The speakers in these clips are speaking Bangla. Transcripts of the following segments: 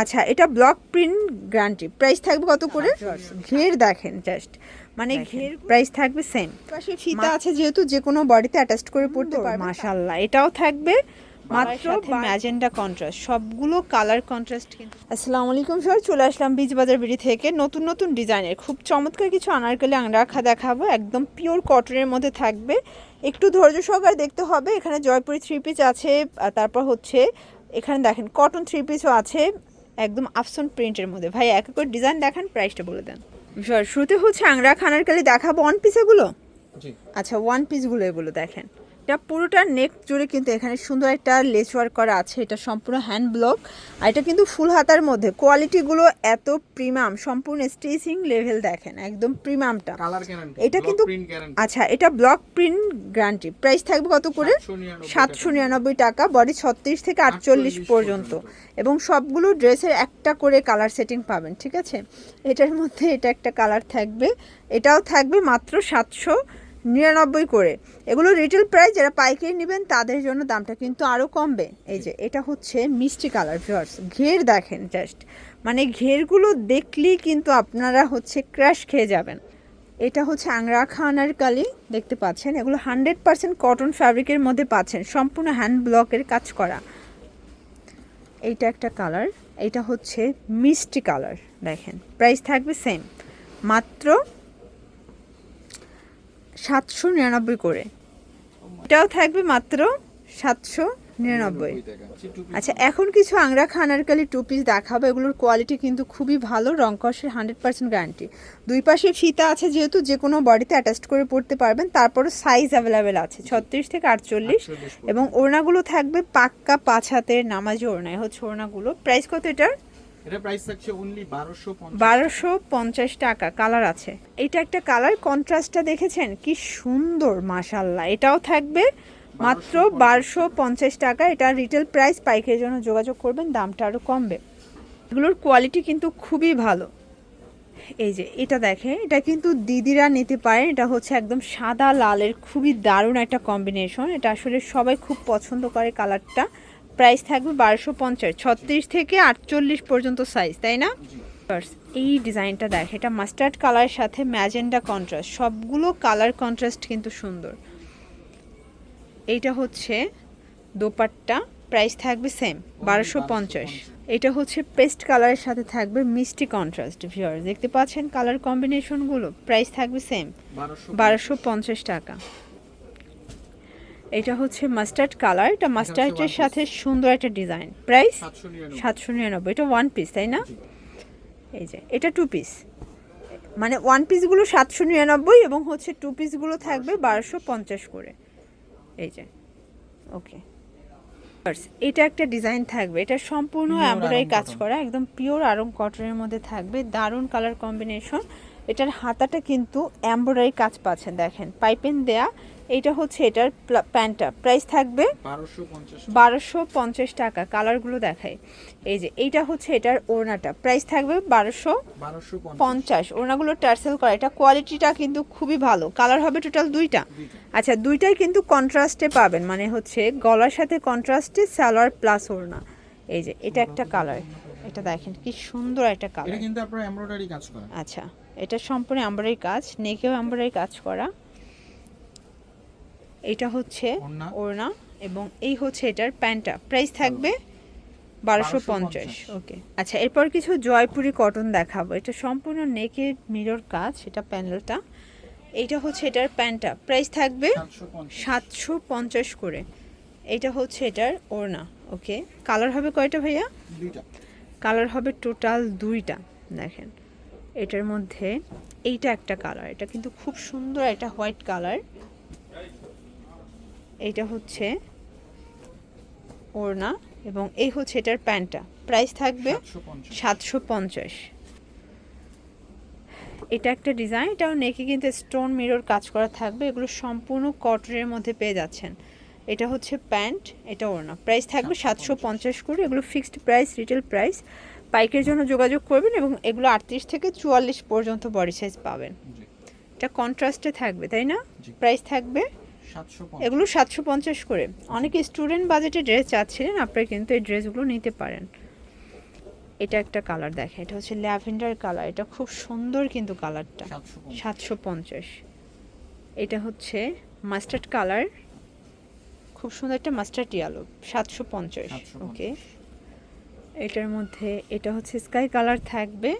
আচ্ছা, এটা ব্লক প্রিন্ট গ্যারান্টি। প্রাইস থাকবে কত করে? ঘের দেখেন জাস্ট, মানে ঘের প্রাইস থাকবে সেম। পাশে ফিতা আছে যেহেতু যে কোনো বডিতে অ্যাটাচ করে পড়তে পারবে। মাশাআল্লাহ, এটাও থাকবে মাত্র ম্যাজেন্ডা কন্ট্রাস্ট, সবগুলো কালার কন্ট্রাস্ট কিন্তু। আসসালামু আলাইকুম স্যার, চলে আসলাম বীজ বাজার বিডি থেকে নতুন নতুন ডিজাইনের খুব চমৎকার কিছু আনারকলি আংরাখা দেখাবো। একদম পিওর কটনের মধ্যে থাকবে, একটু ধৈর্য সহকারে দেখতে হবে। এখানে জয়পুরি থ্রি পিস আছে, তারপর হচ্ছে এখানে দেখেন কটন থ্রি পিসও আছে একদম আফসন প্রিন্টের মধ্যে। ভাই এক এক করে ডিজাইন দেখান, প্রাইসটা বলে দেন। স্যার শুরুতে হচ্ছে আংরাখা আনারকলি দেখাবো ওয়ান পিস এগুলো। আচ্ছা, ওয়ান পিসগুলো এগুলো দেখেন, এটা পুরোটা নেক জুড়ে কিন্তু এখানে সুন্দর একটা লেস ওয়ার্ক করা আছে। এটা সম্পূর্ণ হ্যান্ড ব্লক, আর এটা কিন্তু ফুল হাতার মধ্যে। কোয়ালিটিগুলো এত প্রিমিয়াম, সম্পূর্ণ স্টিচিং লেভেল দেখেন একদম প্রিমিয়ামটা। এটা কিন্তু আচ্ছা, এটা ব্লক প্রিন্ট গ্যারান্টি। প্রাইস থাকবে কত করে? 799 টাকা। বডি 36 থেকে 48 পর্যন্ত, এবং সবগুলো ড্রেসের একটা করে কালার সেটিং পাবেন, ঠিক আছে? এটার মধ্যে এটা একটা কালার থাকবে, এটাও থাকবে মাত্র 799 করে। এগুলো রিটেল প্রাইস, যারা পাইকারি নেবেন তাদের জন্য দামটা কিন্তু আরও কমবে। এই যে এটা হচ্ছে মিষ্টি কালার ভিউয়ার্স, ঘের দেখেন জাস্ট, মানে ঘেরগুলো দেখলেই কিন্তু আপনারা হচ্ছে ক্র্যাশ খেয়ে যাবেন। এটা হচ্ছে আংরাখা আনারকলি দেখতে পাচ্ছেন, এগুলো 100% কটন ফ্যাব্রিকের মধ্যে পাচ্ছেন, সম্পূর্ণ হ্যান্ড ব্লকের কাজ করা। এইটা একটা কালার, এটা হচ্ছে মিষ্টি কালার দেখেন। প্রাইস থাকবে সেম, মাত্র 799 করে। এটাও থাকবে মাত্র 799। আচ্ছা, এখন কিছু আংরাখা আনারকলি টু পিস দেখাবো। এগুলোর কোয়ালিটি কিন্তু খুবই ভালো, রং কষের 100% গ্যারান্টি। দুই পাশে ফিতা আছে যেহেতু যে কোনো বডিতে অ্যাটাচ করে পড়তে পারবেন। তারপরও সাইজ অ্যাভেলেবেল আছে 36 থেকে 48, এবং ওড়নাগুলো থাকবে পাক্কা 5 হাতের নামাজি ওড়না। হচ্ছে ওড়নাগুলো। প্রাইস কত এটার? এটা প্রাইস থাকছে অনলি 1250 টাকা। কালার আছে, এটা একটা কালার কন্ট্রাস্টটা দেখেছেন কি সুন্দর, মাশাআল্লাহ। এটাও থাকবে মাত্র 1250 টাকা। এটা রিটেল প্রাইস, পাইকারির জন্য যোগাযোগ করবেন, দামটা আরও কমবে। এগুলোর কোয়ালিটি কিন্তু খুবই ভালো। এই যে এটা দেখেন, এটা কিন্তু দিদিরা নিতে পারেন। এটা হচ্ছে একদম সাদা লালের খুবই দারুণ একটা কম্বিনেশন। এটা আসলে সবাই খুব পছন্দ করে কালারটা। প্রাইস থাকবে 1250, 36 থেকে 48 পর্যন্ত সাইজ, তাই না? এই ডিজাইনটা দেখে, এটা মাস্টার্ড কালারের সাথে ম্যাজেন্ডা কন্ট্রাস্ট, সবগুলো কালার কন্ট্রাস্ট কিন্তু সুন্দর। এইটা হচ্ছে দোপাট্টা, প্রাইস থাকবে সেম 1250। এটা হচ্ছে পেস্ট কালারের সাথে থাকবে মিষ্টি কন্ট্রাস্ট। ভিউয়ার্স দেখতে পাচ্ছেন কালার কম্বিনেশনগুলো। প্রাইস থাকবে সেম 1250 টাকা। এটা হচ্ছে মাস্টার্ড কালার, এটা মাস্টার্ডের সাথে সুন্দর একটা ডিজাইন। প্রাইস 799। এটা ওয়ান পিস, তাই না? এই যে এটা টু পিস, মানে ওয়ান পিসগুলো 799 এবং হচ্ছে টু পিসগুলো থাকবে 1250 করে। এই যে ওকে, এটা একটা ডিজাইন থাকবে, এটা সম্পূর্ণ এমব্রয়ডারি কাজ করা, একদম পিওর আরং কটনের মধ্যে থাকবে। দারুণ কালার কম্বিনেশন। এটার হাতাটা কিন্তু এমব্রয়ডারি কাজ পাচ্ছেন দেখেন, পাইপেন দেয়া। এইটা হচ্ছে এটার প্যান্টটা। প্রাইস থাকবে 1250 টাকা। কালারগুলো দেখাই। এই যে এইটা হচ্ছে এটার ওড়নাটা। প্রাইস থাকবে 1250। ওড়নাগুলো টার্সেল করা, এটা কোয়ালিটিটা কিন্তু খুবই ভালো। কালার হবে টোটাল দুইটা। আচ্ছা, দুইটাই কিন্তু কন্ট্রাস্টে পাবেন, মানে হচ্ছে গলার সাথে কন্ট্রাস্টে সালোয়ার প্লাস ওড়না। এই যে এটা একটা কালার, এটা দেখেন কি সুন্দর একটা কালার। এটা কিন্তু আপনার এমব্রয়ডারি কাজ করা। আচ্ছা, এটা সম্পূর্ণ এমব্রয়ডারি কাজ, নেকেও এমব্রয়ডারি কাজ করা। এটা হচ্ছে ওড়না, এবং এই হচ্ছে এটার প্যান্টটা। প্রাইস থাকবে 1250। ওকে, আচ্ছা, এরপর কিছু জয়পুরি কটন দেখাবো। এটা সম্পূর্ণ নেকে মিরর কাজ, এটা প্যানেলটা। এইটা হচ্ছে এটার প্যান্টটা। প্রাইস থাকবে 750 করে। এইটা হচ্ছে এটার ওড়না। ওকে, কালার হবে কয়টা ভাইয়া? দুইটা কালার হবে টোটাল দুইটা। দেখেন এটার মধ্যে এইটা একটা কালার, এটা কিন্তু খুব সুন্দর, এটা হোয়াইট কালার। এইটা হচ্ছে ওড়না, এবং এই হচ্ছে এটার প্যান্টটা। প্রাইস থাকবে 750। এটা একটা ডিজাইন, এটাও নেকে কিন্তু স্টোন মিরর কাজ করা থাকবে। এগুলো সম্পূর্ণ কটনের মধ্যে পেয়ে যাচ্ছেন। এটা হচ্ছে প্যান্ট, এটা ওড়না। প্রাইস থাকবে 750 করে। এগুলো ফিক্সড প্রাইস, রিটেল প্রাইস। পাইকের জন্য যোগাযোগ করবেন, এবং এগুলো 38 থেকে 44 পর্যন্ত বডি সাইজ পাবেন। এটা কন্ট্রাস্টে থাকবে, তাই না? প্রাইস থাকবে এগুলো 750 করে। অনেকে স্টুডেন্ট বাজেটে ড্রেস চাচ্ছিলেন, আপনারা কিন্তু এই ড্রেসগুলো নিতে পারেন। এটা একটা কালার দেখে, এটা হচ্ছে ল্যাভেন্ডার কালার, এটা খুব সুন্দর কিন্তু কালারটা। 750। এটা হচ্ছে মাস্টার্ড কালার, খুব সুন্দর একটা মাস্টার্ড ইয়েলো, 750। ওকে, এটার মধ্যে এটা হচ্ছে স্কাই কালার থাকবে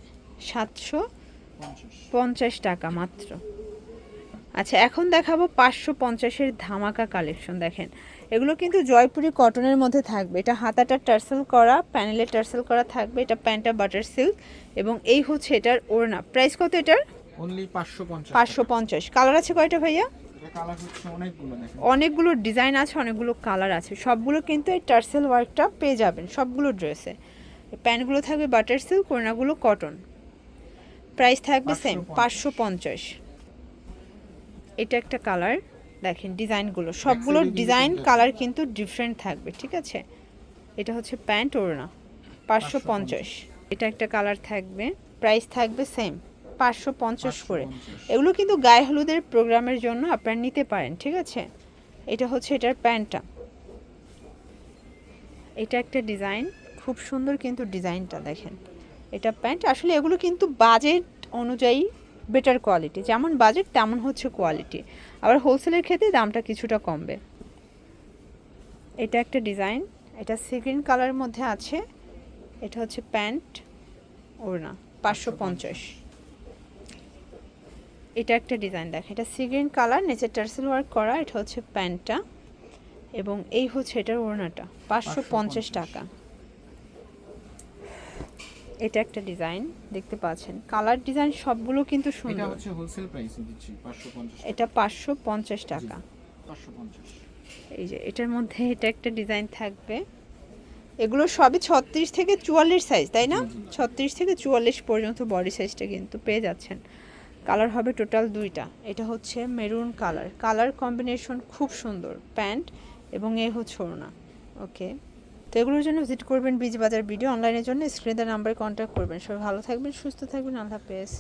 750 টাকা মাত্র। আচ্ছা, এখন দেখাবো 550-এর ধামাকা কালেকশন। দেখেন, এগুলো কিন্তু জয়পুরি কটনের মধ্যে থাকবে। এটা হাতাটা টার্সেল করা, প্যানেলে টার্সেল করা থাকবে। এটা প্যান্টটা বাটার সিল্ক এবং এই হচ্ছে এটার ওড়না। প্রাইস কত এটার? অনলি 550। 550। কালার আছে কয়টা ভাইয়া? এটা কালার হচ্ছে অনেকগুলো, দেখেন অনেকগুলো ডিজাইন আছে, অনেকগুলো কালার আছে। সবগুলো কিন্তু এই টার্সেল ওয়ার্কটা পেয়ে যাবেন সবগুলো ড্রেসে। প্যান্টগুলো থাকবে বাটার সিল্ক, ওড়নাগুলো কটন। প্রাইস থাকবে সেম 550। এটা একটা কালার, দেখেন ডিজাইনগুলো সবগুলো ডিজাইন কালার কিন্তু ডিফারেন্ট থাকবে, ঠিক আছে? এটা হচ্ছে প্যান্ট, ওড়না 550। এটা একটা কালার থাকবে, প্রাইস থাকবে সেম 550 করে। এগুলো কিন্তু গায়ে হলুদের প্রোগ্রামের জন্য আপনারা নিতে পারেন, ঠিক আছে? এটা হচ্ছে এটার প্যান্টটা। এটা একটা ডিজাইন, খুব সুন্দর কিন্তু ডিজাইনটা দেখেন। এটা প্যান্ট। আসলে এগুলো কিন্তু বাজেট অনুযায়ী বেটার কোয়ালিটি, যেমন বাজেট তেমন হচ্ছে কোয়ালিটি। আবার হোলসেলের ক্ষেত্রে দামটা কিছুটা কমবে। এটা একটা ডিজাইন, এটা সি গ্রিন কালারের মধ্যে আছে। এটা হচ্ছে প্যান্ট, ওড়না 550। এটা একটা ডিজাইন দেখেন, এটা সি গ্রিন কালার, নিচে টার্সেল ওয়ার্ক করা। এটা হচ্ছে প্যান্টটা এবং এই হচ্ছে এটার ওড়নাটা, 550 টাকা। এটা একটা ডিজাইন দেখতে পাচ্ছেন, কালার ডিজাইন সবগুলো কিন্তু এটা সুন্দর। হচ্ছে হোলসেল প্রাইসে দিচ্ছি 550। এটা 550 টাকা। 550। এই যে এটার মধ্যে এটা একটা ডিজাইন থাকবে। এগুলো সবই 36 থেকে 44 সাইজ, তাই না? 36 থেকে 44 পর্যন্ত বডি সাইজটা কিন্তু পেয়ে যাচ্ছেন। কালার হবে টোটাল দুইটা। এটা হচ্ছে মেরুন কালার, কালার কম্বিনেশন খুব সুন্দর। প্যান্ট এবং এ হচ্ছে ওড়না। ওকে, তো এগুলোর জন্য ভিজিট করবেন বিজ বাজার ভিডিও। অনলাইনের জন্য স্ক্রিনের নাম্বারে কন্ট্যাক্ট করবেন। সবাই ভালো থাকবেন, সুস্থ থাকবেন। আল্লাহ হাফেজ।